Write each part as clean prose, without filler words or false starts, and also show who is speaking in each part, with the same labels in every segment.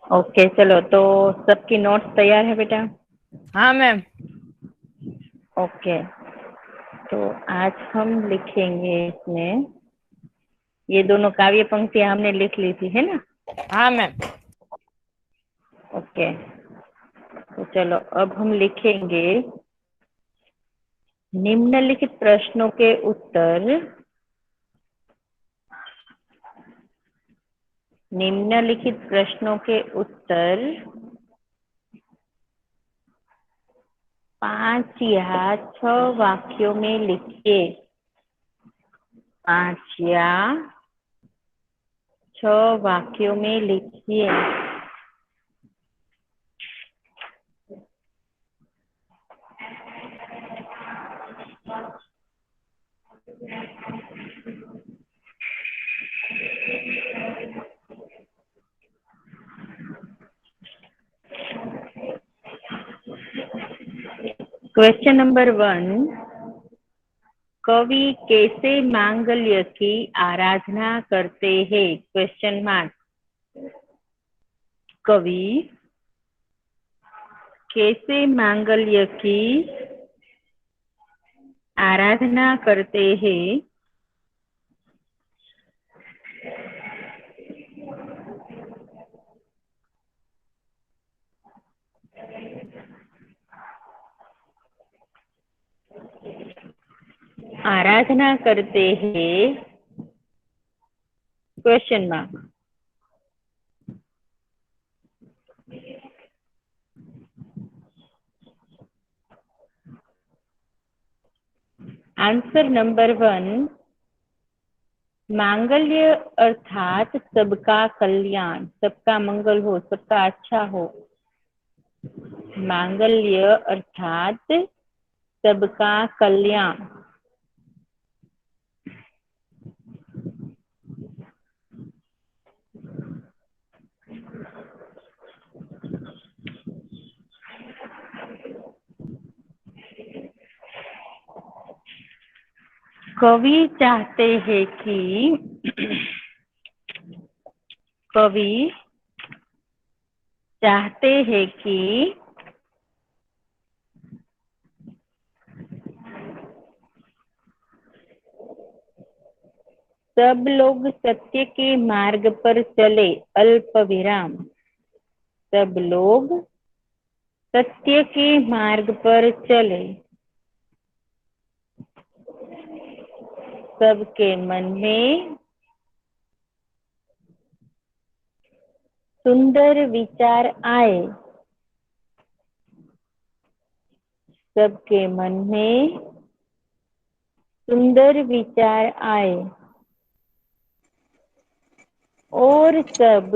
Speaker 1: Okay चलो, तो सबकी नोट्स तैयार है बेटा?
Speaker 2: हाँ मैम।
Speaker 1: ओके, तो आज हम लिखेंगे इसमें, ये दोनों काव्य पंक्तियां हमने लिख ली थी है ना?
Speaker 2: हाँ मैम।
Speaker 1: ओके, तो चलो अब हम लिखेंगे निम्नलिखित प्रश्नों के उत्तर। निम्नलिखित प्रश्नों के उत्तर 5 या 6 वाक्यों में लिखिए। 5 या 6 वाक्यों में लिखिए। क्वेश्चन नंबर 1, कवि कैसे मांगल्य की आराधना करते हैं? Question mark. कवि कैसे मांगल्य की आराधना करते हैं? आराधना करते हैं, क्वेश्चन मार्क। आंसर नंबर 1, मांगल्य अर्थात सबका कल्याण, सबका मंगल हो, सबका अच्छा हो। मांगल्य अर्थात सबका कल्याण। कवि चाहते हैं कि कवि चाहते हैं कि सब लोग सत्य के मार्ग पर चले। अल्प विराम। सब लोग सत्य के मार्ग पर चले। सबके मन में सुंदर विचार आए। सबके मन में सुंदर विचार आए और सब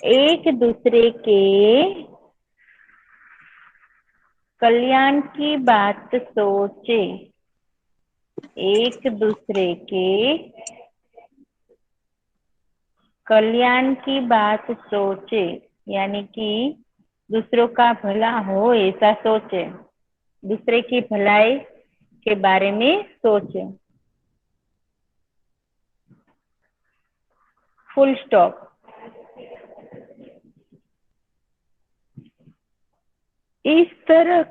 Speaker 1: एक दूसरे के कल्याण की बात सोचे। एक दूसरे के कल्याण की बात सोचे, यानी कि दूसरों का भला हो ऐसा सोचे। दूसरे की भलाई के बारे में सोचे। Full stop. इस तरह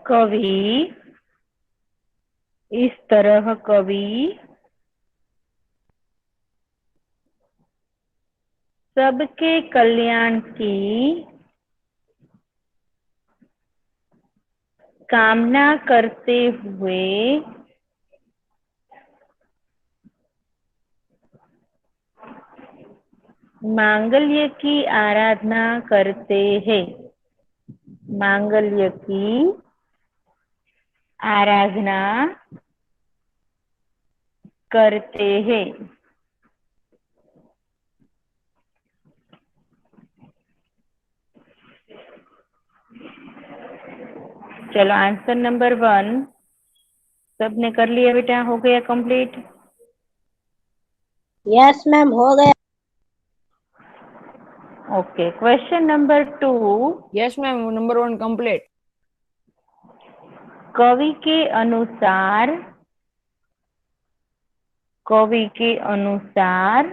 Speaker 1: कवि सबके कल्याण की कामना करते हुए मांगल्य की आराधना करते हैं। मांगल्य की आराधना करते हैं। चलो आंसर नंबर 1 सबने कर लिया बेटा? हो गया कंप्लीट?
Speaker 3: यस मैम, हो गया।
Speaker 1: Okay, question number 2,
Speaker 2: yes ma'am, number 1 complete.
Speaker 1: कवि के अनुसार कवि के अनुसार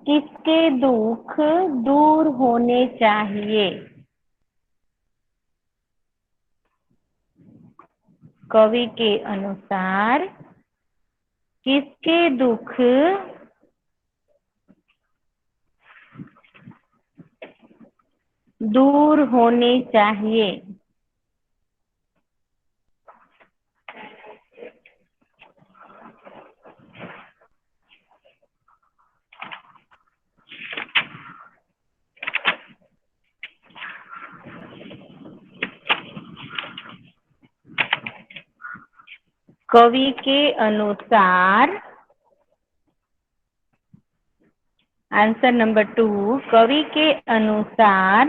Speaker 1: किसके दुख दूर होने चाहिए? कवि के अनुसार किसके दुख दूर होने चाहिए? कवि के अनुसार आंसर नंबर 2, कवि के अनुसार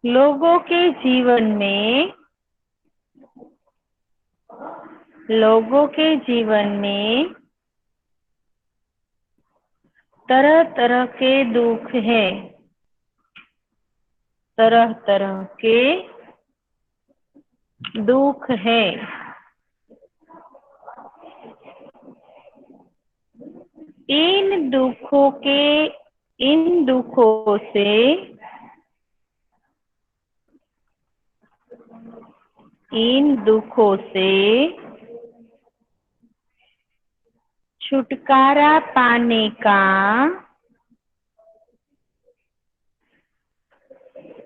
Speaker 1: लोगों के जीवन में तरह तरह के दुख है। तरह तरह के दुख है। इन दुखों से छुटकारा पाने का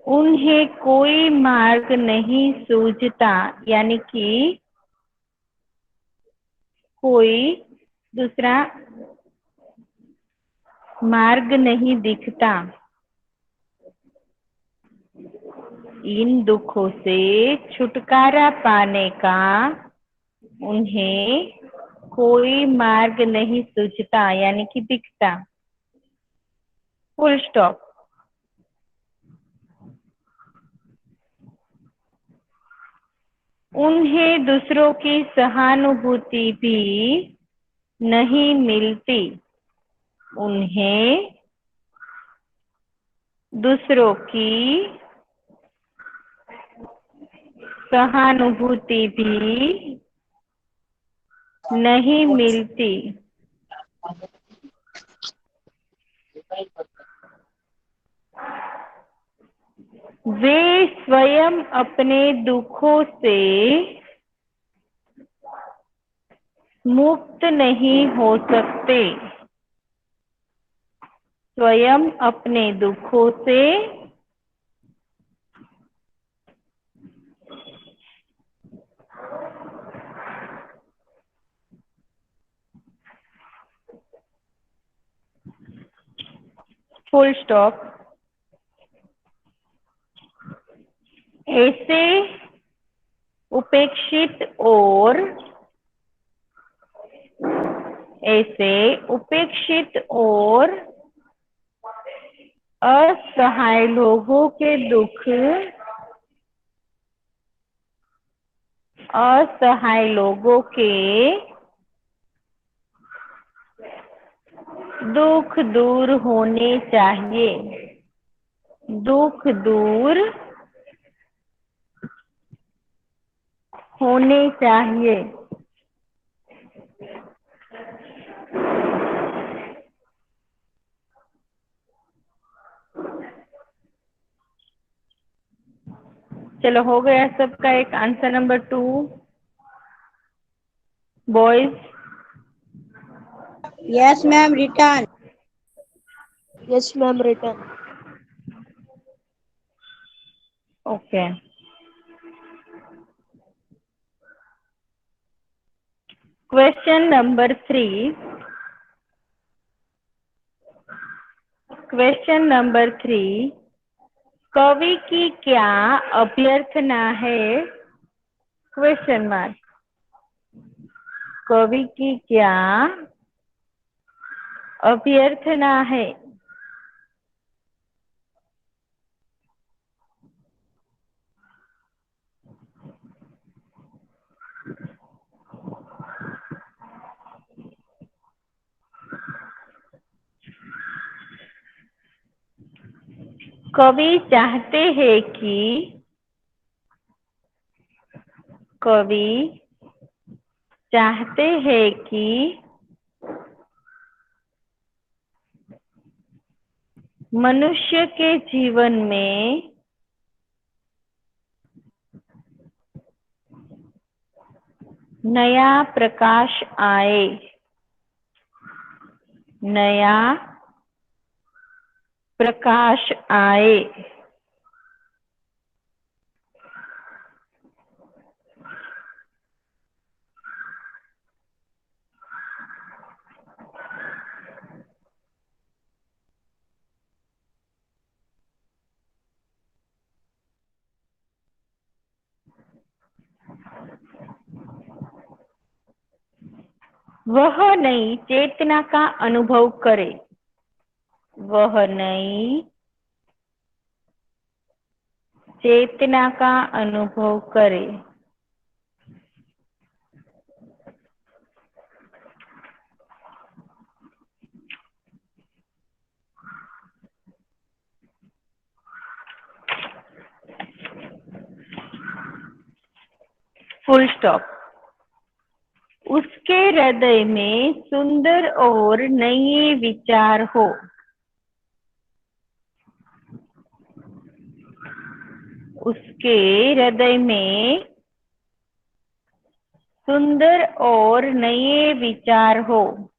Speaker 1: उन्हें कोई मार्ग नहीं सूझता, यानी कि कोई दूसरा मार्ग नहीं दिखता। इन दुखों से छुटकारा पाने का उन्हें कोई मार्ग नहीं सूझता, यानी कि दिखता। Full stop. उन्हें दूसरों की सहानुभूति भी नहीं मिलती। उन्हें दूसरों की सहानुभूति भी नहीं मिलती। वे स्वयं अपने दुखों से मुक्त नहीं हो सकते। स्वयं अपने दुखों से फुल स्टॉप। ऐसे उपेक्षित और असहाय लोगों के दुख दूर होने चाहिए। दुख दूर होने चाहिए। चलो, हो गया सबका एक answer number 2 boys.
Speaker 3: Yes, ma'am. Return.
Speaker 2: Yes, ma'am. Written.
Speaker 1: Okay. Question number 3। कवि की क्या अभ्यर्थना है? Question mark. कवि की क्या अभ्यर्थना है? कवि चाहते हैं कि मनुष्य के जीवन में नया प्रकाश आए। नया प्रकाश आए। वह नई चेतना का अनुभव करे। वह नई चेतना का अनुभव करे। Full stop. उसके हृदय में सुंदर और नए विचार हो। उसके हृदय में सुंदर और नए विचार हो।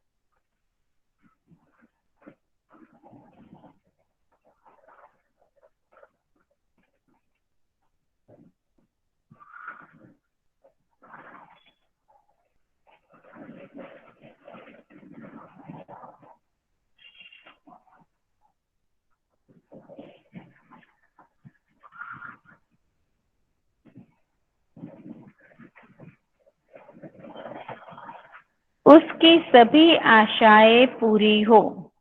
Speaker 1: उसकी सभी आशाएं पूरी हो।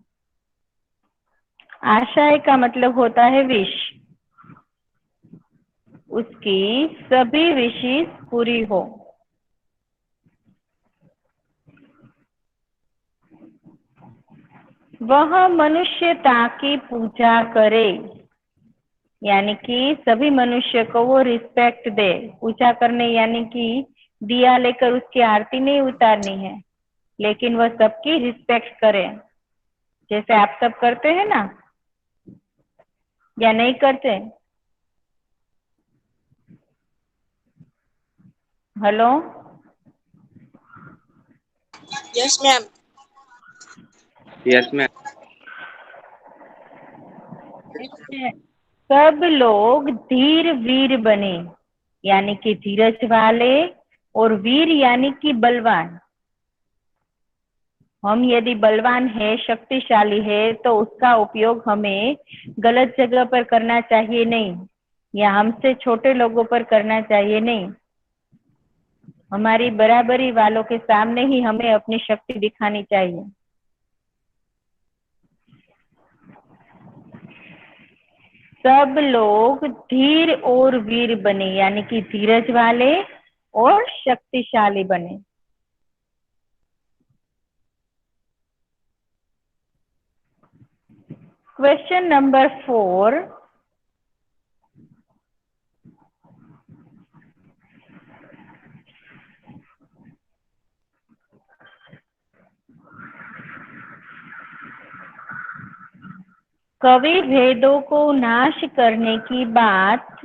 Speaker 1: आशाएं का मतलब होता है विश। उसकी सभी विशेष पूरी हो। वह मनुष्यता की पूजा करे, यानी कि सभी मनुष्य को वो रिस्पेक्ट दे। पूजा करने यानी कि दिया लेकर उसकी आरती नहीं उतारनी है, लेकिन वह सबकी रिस्पेक्ट करे, जैसे आप सब करते हैं ना, या नहीं करते? Hello.
Speaker 2: Yes, ma'am.
Speaker 3: Yes ma'am.
Speaker 1: सब लोग धीर वीर बने, यानी कि धीरज वाले, और वीर यानी कि बलवान। हम यदि बलवान है, शक्तिशाली है, तो उसका उपयोग हमें गलत जगह पर करना चाहिए नहीं, या हमसे छोटे लोगों पर करना चाहिए नहीं। हमारी बराबरी वालों के सामने ही हमें अपनी शक्ति दिखानी चाहिए। सब लोग धीर और वीर बने, यानी कि धीरज वाले और शक्तिशाली बने। Question number 4। कवि भेदों को नाश करने की बात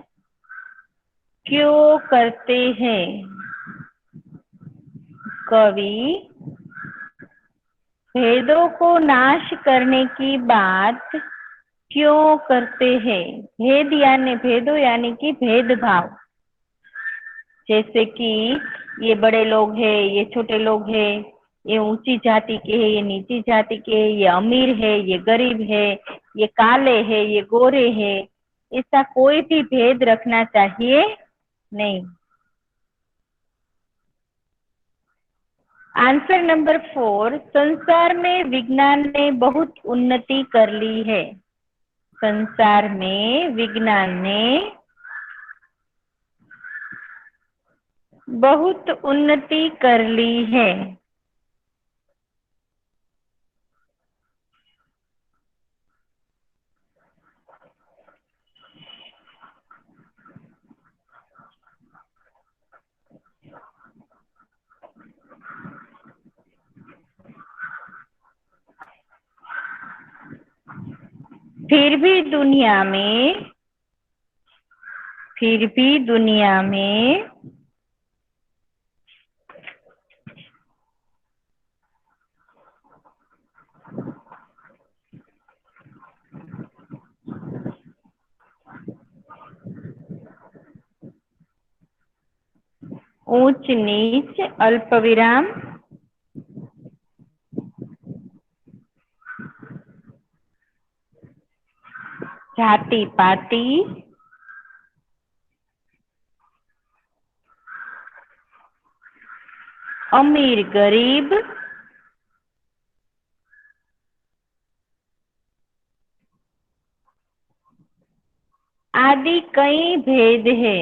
Speaker 1: क्यों करते हैं? कवि भेदों को नाश करने की बात क्यों करते हैं? भेद यानी भेदों यानी कि भेदभाव, जैसे कि ये बड़े लोग हैं, ये छोटे लोग हैं, ये ऊंची जाति के हैं, ये नीची जाति के हैं, ये अमीर है, ये गरीब है, ये काले है, ये गोरे है। ऐसा कोई भी भेद रखना चाहिए नहीं। Answer number 4। संसार में विज्ञान ने बहुत उन्नति कर ली है। संसार में विज्ञान ने बहुत उन्नति कर ली है। फिर भी दुनिया में, फिर भी दुनिया में ऊंच नीच अल्प विराम जाति पाति अमीर गरीब आदि कई भेद है।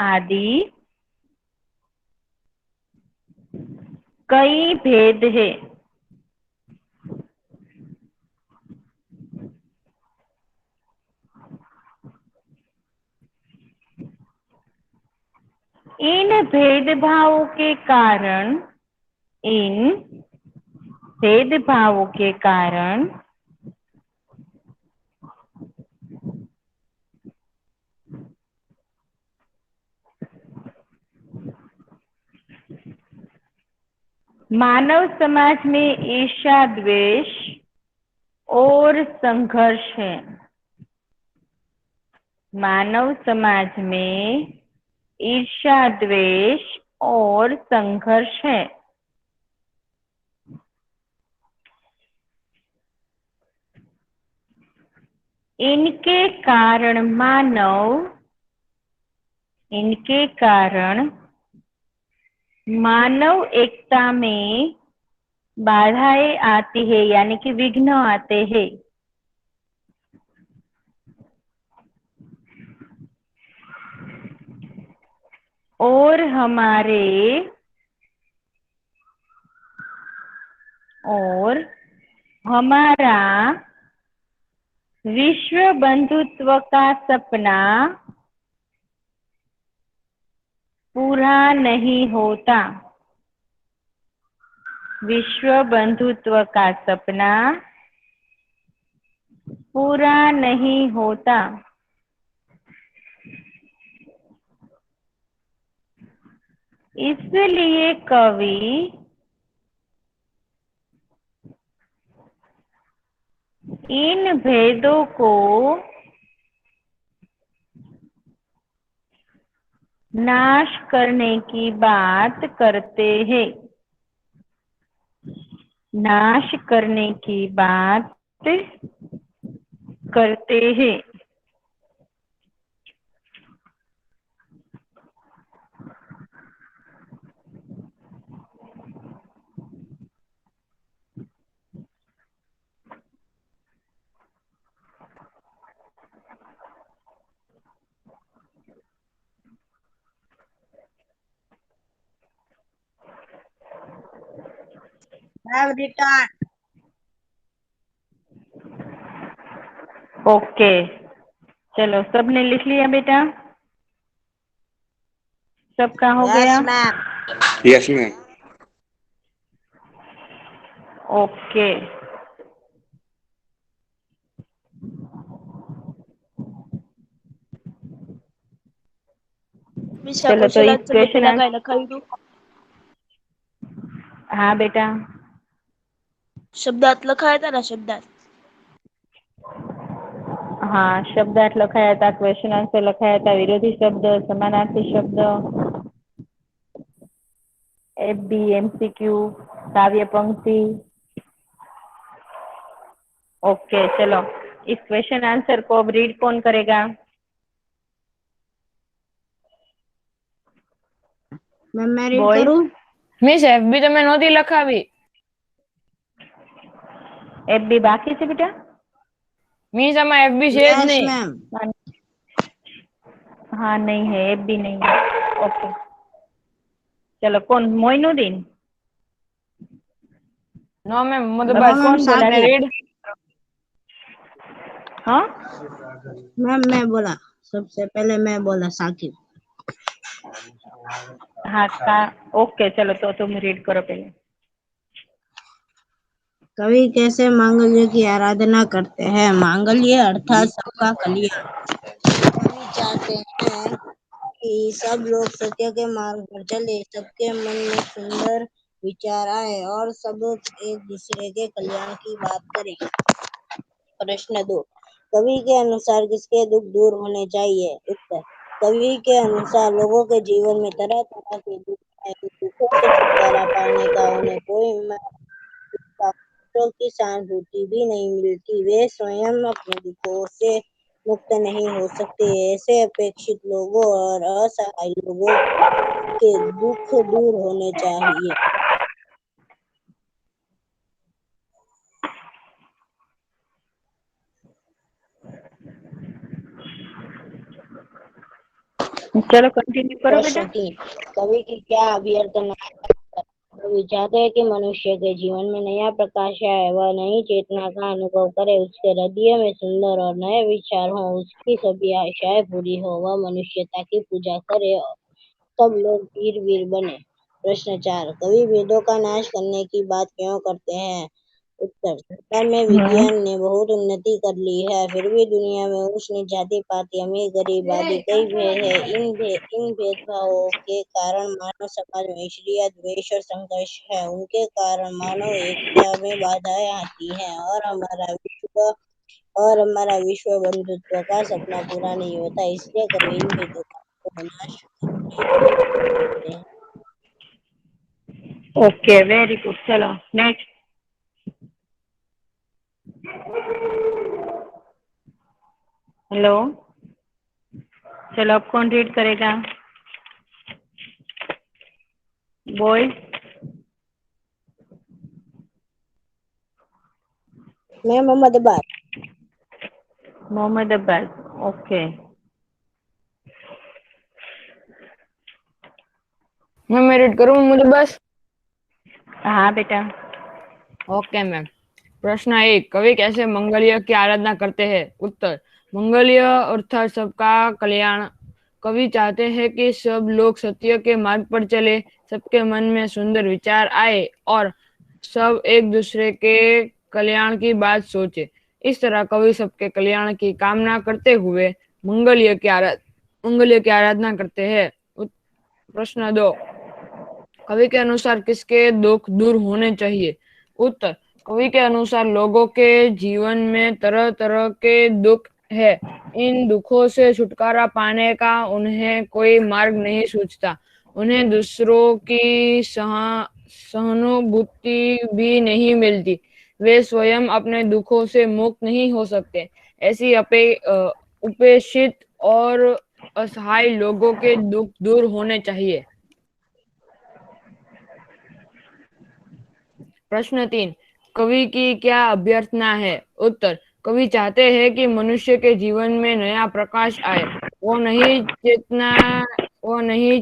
Speaker 1: आदि कई भेद है। इन भेदभावों के कारण, इन भेदभावों के कारण मानव समाज में ईर्ष्या द्वेष और संघर्ष है। मानव समाज में ईर्ष्या द्वेष और संघर्ष है। इनके कारण मानव एकता में बाधाएं आती है, यानी कि विघ्न आते हैं। और हमारा विश्व बंधुत्व का सपना पूरा नहीं होता। विश्व बंधुत्व का सपना पूरा नहीं होता। इसलिए कवि इन भेदों को नाश करने की बात करते हैं। नाश करने की बात करते हैं।
Speaker 2: Ma'am, return.
Speaker 1: ओके, चलो सबने लिख लिया बेटा? सबका हो गया?
Speaker 2: Yes, ma'am.
Speaker 3: Yes, ma'am.
Speaker 1: Okay,
Speaker 2: Miss,
Speaker 1: चलो तो
Speaker 2: क्वेश्चन
Speaker 1: इस
Speaker 2: आंसर
Speaker 1: क्वेश्चन
Speaker 2: बतेला काय लखाई दू?
Speaker 1: हाँ बेटा,
Speaker 2: शब्दात लखाया था ना, शब्दात.
Speaker 1: हाँ शब्दार्थ लखाया था, क्वेश्चन आंसर लखाया था, विरोधी शब्द, समानार्थी शब्द, FB MCQ, काव्य पंक्ति। ओके चलो, इस क्वेश्चन आंसर को अब रीड कौन करेगा?
Speaker 2: मैं रीड
Speaker 1: बॉयज,
Speaker 2: करूं?
Speaker 4: मिस एफबी तो मैं नोती लखावी।
Speaker 1: FB बाकी છે બેટા?
Speaker 4: मिस आमा एफबी છે જ
Speaker 2: Yes,
Speaker 4: नहीं।
Speaker 2: ma'am.
Speaker 1: हाँ नहीं है, FB नहीं है। ओके चलो, कौन? मोइनुद्दीन?
Speaker 4: नो मैम मतलब
Speaker 1: अभी
Speaker 4: बस
Speaker 2: मैम,
Speaker 1: कौन बोला
Speaker 4: मैंने
Speaker 1: था?
Speaker 2: साकिब.
Speaker 4: रीड
Speaker 1: हाँ
Speaker 2: मैम, मैं बोला. सबसे पहले मैं बोला साकिब.
Speaker 1: हाँ का ओके चलो, तो तुम रीड करो पहले।
Speaker 2: कवि कैसे मांगल्य की आराधना करते हैं? मांगल्य अर्थात सबका कल्याण। कवि चाहते हैं कि सब लोग सत्य के मार्ग पर चले, सबके मन में सुंदर विचार आए और सब एक दूसरे के कल्याण की बात करें। प्रश्न 2, कवि के अनुसार किसके दुख दूर होने चाहिए? उत्तर, कवि के अनुसार लोगों के जीवन में तरह तरह के दुख हैं। दुखों से छुटकारा पाने का उन्हें कोई दूसरों की सहानुभूति भी नहीं मिलती। वे स्वयं अपने दुखों से मुक्त नहीं हो सकते। ऐसे अपेक्षित लोगों और असहाय लोगों के दुख दूर होने चाहिए।
Speaker 1: चलो कंटिन्यू करो
Speaker 2: प्रश्न
Speaker 1: बेटा।
Speaker 2: 3, कवि की क्या अभ्यर्थना है? कवि चाहते हैं कि मनुष्य के जीवन में नया प्रकाश आए, वह नई चेतना का अनुभव करे, उसके हृदय में सुंदर और नए विचार हों, उसकी सभी आशाएं पूरी हो, वह मनुष्यता की पूजा करे और सब लोग वीर वीर बने। प्रश्न 4, कवि वेदों का नाश करने की बात क्यों करते हैं? उत्तर, संसार में विज्ञान ने बहुत उन्नति कर ली है, फिर भी दुनिया में ऊंच नीच, जाति पाति, अमीर गरीब आदि कई भेद है। इन भेदभावों के कारण मानव समाज में ईर्ष्या, द्वेष और संघर्ष है। उनके कारण मानव एकता में बाधाएं आती हैं और हमारा विश्व बंधुत्व का सपना पूरा नहीं होता। इसलिए कवि इन भेदों का नाश करते हैं।
Speaker 1: Okay, very good. चलो नेक्स्ट। हेलो, चलो अब कौन रीड करेगा? बॉय।
Speaker 2: मैं मोहम्मद अब्बास।
Speaker 1: मोहम्मद अब्बास। ओके।
Speaker 4: मैं रीड करूँ मुझे बस?
Speaker 1: हाँ बेटा।
Speaker 4: Okay ma'am. प्रश्न 1, कवि कैसे मंगल्य की आराधना करते हैं? उत्तर, मंगल्य अर्थात सबका कल्याण। कवि चाहते हैं कि सब लोग सत्य के मार्ग पर चले, सबके मन में सुंदर विचार आए और सब एक दूसरे के कल्याण की बात सोचे। इस तरह कवि सबके कल्याण की कामना करते हुए मंगल्य की आराधना करते हैं। प्रश्न 2, कवि के अनुसार किसके दुख दूर होने चाहिए? उत्तर, कवि के अनुसार लोगों के जीवन में तरह तरह के दुख है। इन दुखों से छुटकारा पाने का उन्हें कोई मार्ग नहीं सूझता। उन्हें दूसरों की सहानुभूति भी नहीं मिलती। वे स्वयं अपने दुखों से मुक्त नहीं हो सकते। ऐसी उपेक्षित और असहाय लोगों के दुख दूर होने चाहिए। प्रश्न 3, कवि की क्या अभ्यर्थना है? उत्तर, कवि चाहते हैं कि मनुष्य के जीवन में नया प्रकाश आए, वो नई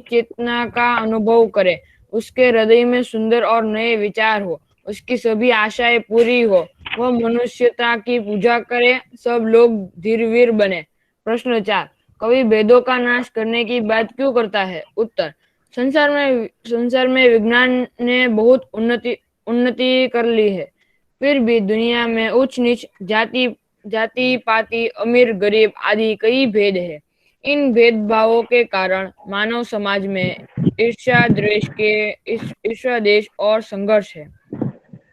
Speaker 4: चेतना का अनुभव करे, उसके हृदय में सुंदर और नए विचार हो, उसकी सभी आशाएं पूरी हो, वह मनुष्यता की पूजा करे, सब लोग धीरवीर बने। प्रश्न 4, कवि भेदों का नाश करने की बात क्यों करता है? उत्तर, संसार में विज्ञान ने बहुत उन्नति कर ली है, फिर भी दुनिया में उच्च नीच, जाति पाति, अमीर गरीब आदि कई भेद है। इन भेदभावों के कारण मानव समाज में ईर्ष्या देश और संघर्ष है।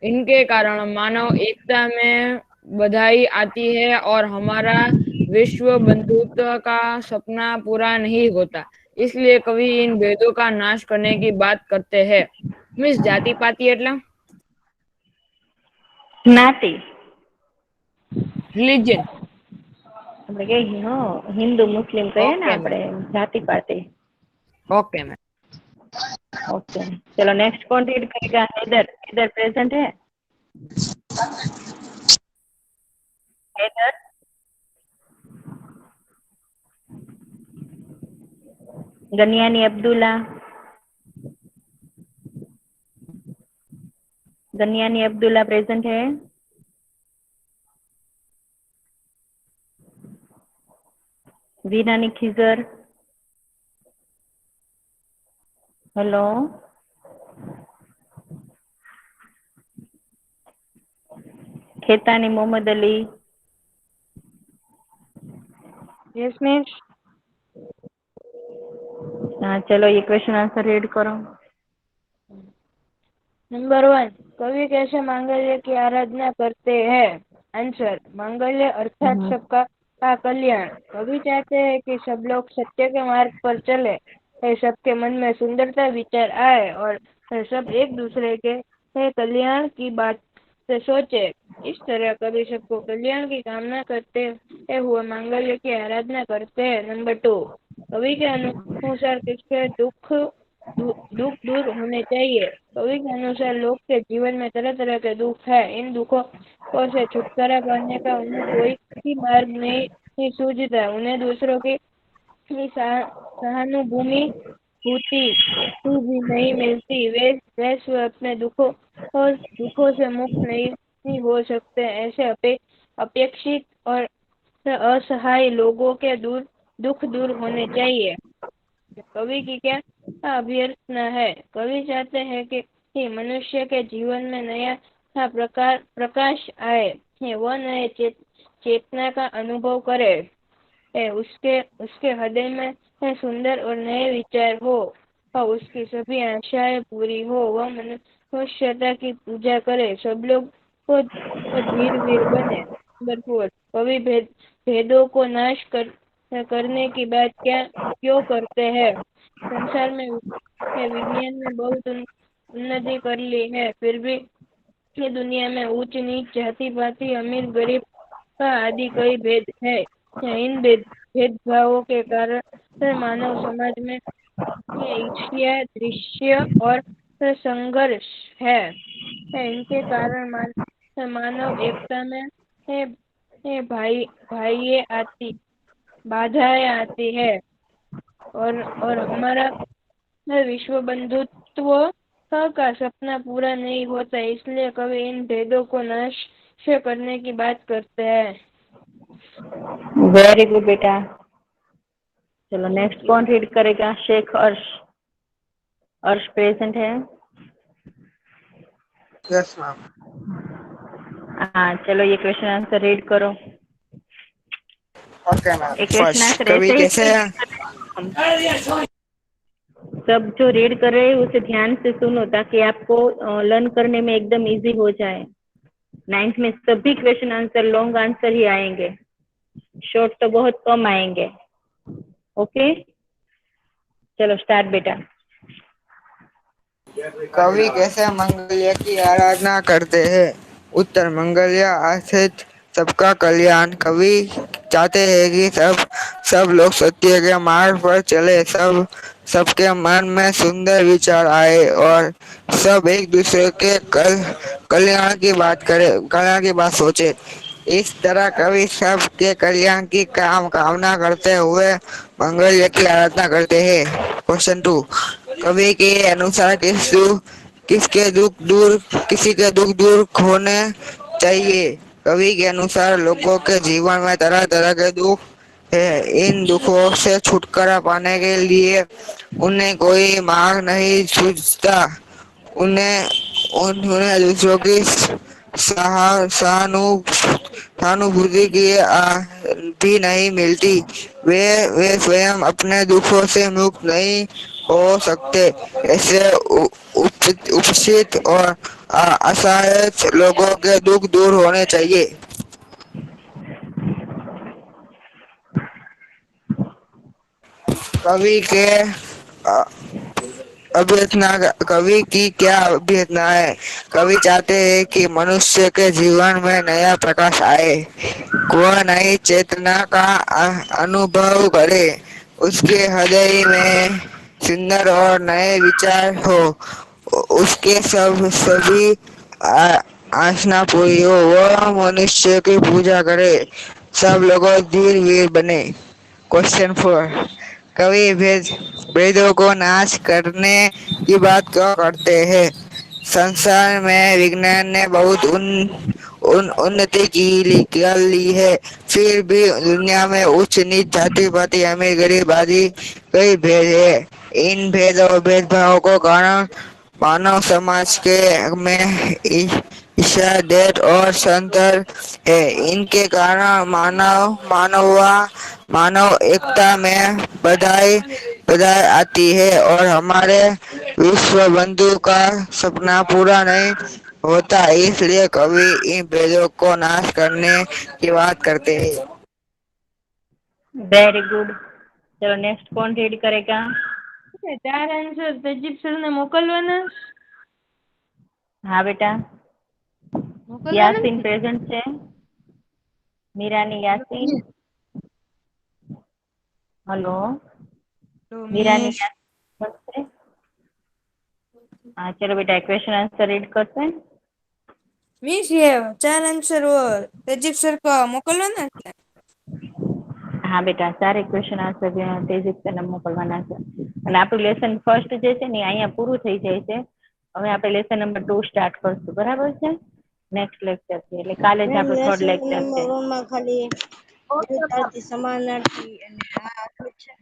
Speaker 4: इनके कारण मानव एकता में बधाई आती है और हमारा विश्व बंधुत्व का सपना पूरा नहीं होता। इसलिए कवि इन भेदों का नाश करने की बात करते हैं। मिस जाति पाति एटला
Speaker 1: જ્ઞાતિ
Speaker 4: રિલિજન.
Speaker 1: આપણે કે હિન્દુ મુસ્લિમ કહીએ ને
Speaker 4: ઓકે મેમ.
Speaker 1: આપણે જાતિ પાતિ।
Speaker 4: Okay ma'am.
Speaker 1: ओके, चलो नेक्स्ट कौन रीड करेगा? हैदर। हैदर प्रेजेंट है? हैदर। गनियानी अब्दुल्ला। गनियानी अब्दुल्ला प्रेजेंट है? Veenani Khizar. Hello. Khetani Mohammad Ali.
Speaker 4: Yes miss.
Speaker 1: हाँ चलो ये क्वेश्चन आंसर रीड करो।
Speaker 4: नंबर 1, कवि कैसे मांगल्य की आराधना करते हैं? आंसर, मांगल्य अर्थात सबका का कल्याण। कवि चाहते हैं कि सब लोग सत्य के मार्ग पर चले, सबके मन में सुंदरता विचार आए और सब एक दूसरे के कल्याण की बात से सोचे। इस तरह कवि सबको कल्याण की कामना करते हुए मांगल्य की आराधना करते हैं। नंबर 2, कवि के अनुसार किसके दुख दूर होने चाहिए? कवि के अनुसार लोग के जीवन में तरह तरह के दुख है। इन दुखों से छुटकारा पाने का उन्हें कोई भी मार्ग नहीं सूझता। उन्हें दूसरों की सहानुभूति भी नहीं मिलती। वे स्वयं अपने दुखों से मुक्त नहीं हो सकते। ऐसे अपेक्षित और असहाय लोगों के दुख दूर होने चाहिए। कवि की क्या अभ्यर्थना है? कवि चाहते हैं कि मनुष्य के जीवन में नया प्रकाश आए, वह नए चेतना का अनुभव करे, उसके हृदय में सुंदर और नए विचार हो, और उसकी सभी आशाएं पूरी हो। वह मनुष्यता की पूजा करे, सब लोग को धीर वीर बने। नंबर 4, कवि भेदों को नाश करने की बात क्यों करते हैं? संसार में विज्ञान में बहुत उन्नति कर ली है, फिर भी ये दुनिया में ऊंच नीच, जाति पाति, अमीर गरीब का आदि कई भेद है। इन भेदभावों के कारण मानव समाज में ईर्ष्या, दृश्य और संघर्ष है। इनके कारण मानव एकता में भाई बाधाएं आती है, और हमारा विश्व बंधुत्व का सपना पूरा नहीं होता। इसलिए कवि इन भेदों को नाश करने की बात करते हैं।
Speaker 1: वेरी गुड बेटा। चलो नेक्स्ट कौन रीड करेगा? शेख अर्श। अर्श प्रेजेंट है?
Speaker 3: Yes ma'am.
Speaker 1: हाँ चलो ये क्वेश्चन आंसर रीड करो।
Speaker 3: Okay ma'am.
Speaker 1: एक क्वेश्चन
Speaker 3: फर्स्ट,
Speaker 1: आंसर
Speaker 3: कवि
Speaker 1: ऐसे ही
Speaker 3: कैसे
Speaker 1: सब जो रीड कर रहे हैं उसे ध्यान से सुनो ताकि आपको लर्न करने में एकदम इजी हो जाए। 9th में सभी क्वेश्चन आंसर लॉन्ग आंसर ही आएंगे, शॉर्ट तो बहुत कम आएंगे। ओके चलो स्टार्ट बेटा।
Speaker 3: कवि कैसे मंगल्य की आराधना करते हैं? उत्तर, मंगल्य आर्थिक सबका कल्याण। कवि चाहते हैं कि सब लोग सत्य के मार्ग पर चले, सबके मन में सुंदर विचार आए और सब एक दूसरे के कल्याण की बात सोचे। इस तरह कवि सबके कल्याण की कामना करते हुए मंगल्य की आराधना करते हैं। क्वेश्चन 2, कवि के अनुसार किसी के दुख दूर होने चाहिए? कवि के अनुसार लोगों के जीवन में तरह तरह के दुख है। इन दुखों से छुटकारा पाने के लिए उन्हें कोई मार्ग नहीं सूझता। उन्हें उन्हें दूसरों की सहानुभूति की भी नहीं मिलती। वे स्वयं अपने दुखों से मुक्त नहीं हो सकते। ऐसे उपस्थित और असहाय लोगों के दुख दूर होने चाहिए। कवि के अभ्यर्थना कवि की क्या अभ्यर्थना है? कवि चाहते हैं कि मनुष्य के जीवन में नया प्रकाश आए, वह नई चेतना का अनुभव करे, उसके हृदय में सुंदर और नए विचार हो, उसके सभी आसना पूरी हो, वह मनुष्य की पूजा करे, सब लोगों धीर वीर बने। क्वेश्चन 4, कवि भेदों को नाश करने की बात क्यों करते हैं? संसार में विज्ञान ने बहुत उन्नति कर ली है, फिर भी दुनिया में उच्च नीच, जाति पाति, अमीर गरीब आदि कई भेद है। इन भेदभाव को कारण मानव समाज के में ईर्ष्या और संतर है। इनके कारण मानव एकता में बधाई बधाई आती है और हमारे विश्व बंधु का सपना पूरा नहीं होता। इसलिए कवि इन भेदों को नाश करने की बात करते हैं।
Speaker 1: Very good. चलो नेक्स्ट कौन रीड करेगा?
Speaker 4: 4 आंसर तेजित सर ने मोकलवाना
Speaker 1: हाँ बेटा,
Speaker 4: मोकलवाना
Speaker 1: यासीन प्रेजेंट છે. મીરાની यासीन, हेलो मीरानी यासीन करશે? हाँ चलो बेटा, क्वेश्चन आंसर रीड करते हैं.
Speaker 4: मिस ये 4 आंसर वो तेजित सर को मोकलवाना છે.
Speaker 1: હા બેટા, 4 ક્વેશ્ચન આન્સર તેજસ સરને મોકલવાના છે. અને આપણું લેસન ફર્સ્ટ જે છે ને અહીંયા પૂરું થઈ જાય છે. હવે આપણે લેસન નંબર 2 સ્ટાર્ટ કરશું, બરાબર છે? નેક્સ્ટ લેક્ચર છે એટલે કાલે જ આપણું થર્ડ
Speaker 2: લેસન
Speaker 1: લેક્ચર છે.
Speaker 2: નંબર 1 માં ખાલી વિરુદ્ધાર્થી સમાનાર્થી અને આ આટલું જ છે.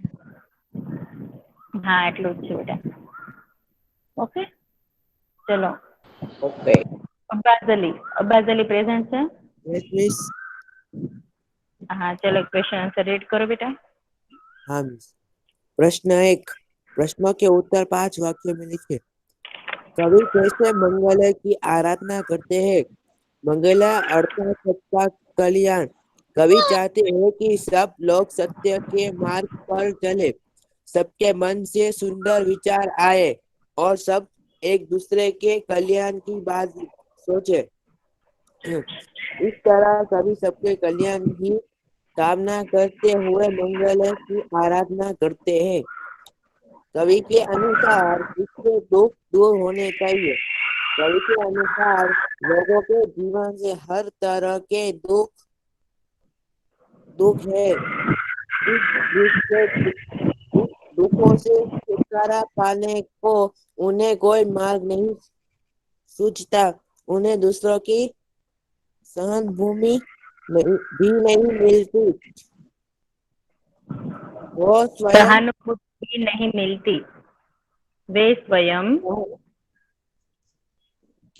Speaker 1: હા એટલું જ છે બેટા. ઓકે ચલો.
Speaker 3: ઓકે.
Speaker 1: અબ્બાસ અલી પ્રેઝન્ટ છે?
Speaker 3: Yes miss.
Speaker 1: हाँ चलो क्वेश्चन आंसर रीड करो बेटा.
Speaker 3: हाँ मिस। प्रश्न 1। प्रश्नों के उत्तर 5 वाक्यों में लिखे। कवि कैसे मंगल की आराधना करते हैं? मंगल अर्थात सबका कल्याण। कवि चाहते हैं कि सब लोग सत्य के मार्ग पर चले, सबके मन से सुंदर विचार आए और सब एक दूसरे के कल्याण की बात सोचे। इस तरह कवि सबके कल्याण की कामना करते हुए मंगल की आराधना करते हैं। कवि के अनुसार इससे दुख दूर होने चाहिए। कवि के अनुसार लोगों के जीवन से हर तरह के दुख है। इस इस दुखों से छुटकारा पाने को उन्हें कोई मार्ग नहीं सूझता। उन्हें दूसरों की सहानुभूमि भी नहीं मिलती। वो स्वयं
Speaker 1: सहानुभूति नहीं मिलती। वे स्वयं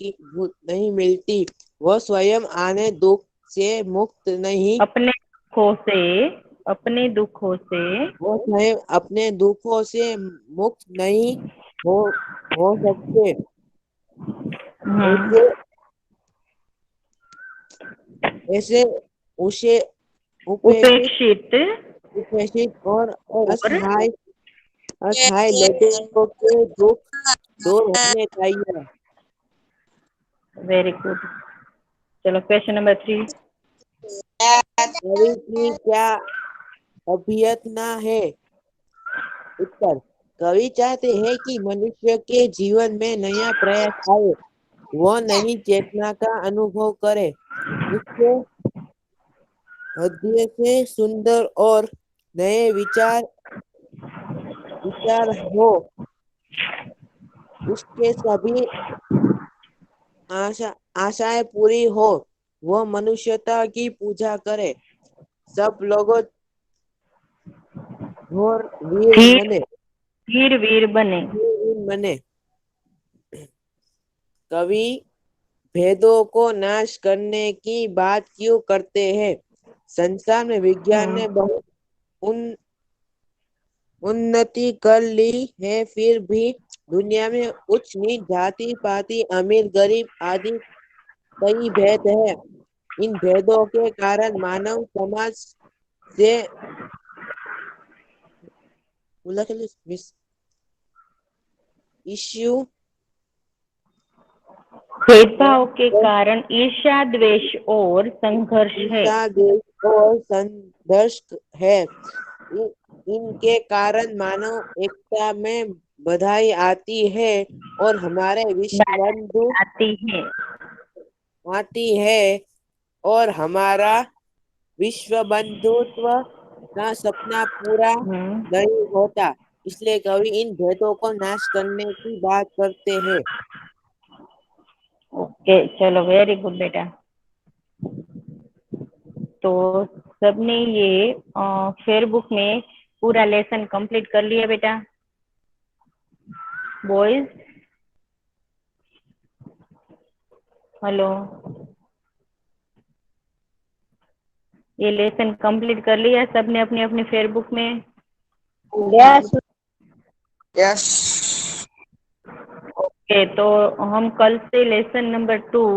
Speaker 3: की नहीं मिलती। वो स्वयं आने दुख से मुक्त नहीं।
Speaker 1: अपने दुखों से
Speaker 3: वो स्वयं अपने दुखों से मुक्त नहीं हो सकते। ऐसे ऐसे उसे
Speaker 1: उपेक्षित
Speaker 3: उपेक्षित और
Speaker 1: और
Speaker 3: असहाय लोगों के दुख दूर होने चाहिए।
Speaker 1: Very good. चलो क्वेश्चन नंबर 3।
Speaker 3: कवि की क्या अभियंतना है? उत्तर। कवि चाहते हैं कि मनुष्य के जीवन में नया प्रयास आए, वो नई चेतना का अनुभव करे, उसके हृदय से सुंदर और नए विचार हो, उसके सभी आशाएं पूरी हो, वो मनुष्यता की पूजा करे, सब लोगों और वीर बने।
Speaker 1: वीर बने।
Speaker 3: कवि भेदों को नाश करने की बात क्यों करते हैं? संसार में विज्ञान ने बहुत उन्नति कर ली है, फिर भी दुनिया में उच्च नीच, जाति पाति, अमीर गरीब आदि कई भेद है। इन भेदों के कारण मानव समाज से इश्यू
Speaker 1: भेदभाव के कारण ईर्ष्या द्वेष और संघर्ष है।
Speaker 3: और संघर्ष है। इनके कारण मानव एकता में बधाई आती है और हमारे विश्व बंधु आती है और हमारा विश्व बंधुत्व का सपना पूरा नहीं होता। इसलिए कवि इन भेदों को नाश करने की बात करते हैं।
Speaker 1: ओके चलो वेरी गुड बेटा। तो सबने ये फेयरबुक में पूरा लेसन कंप्लीट कर लिया बेटा? बॉयज हेलो, ये लेसन कंप्लीट कर लिया सबने अपनी अपनी फेसबुक में?
Speaker 2: यस।
Speaker 3: यस।
Speaker 1: ओके, तो हम कल से लेसन नंबर 2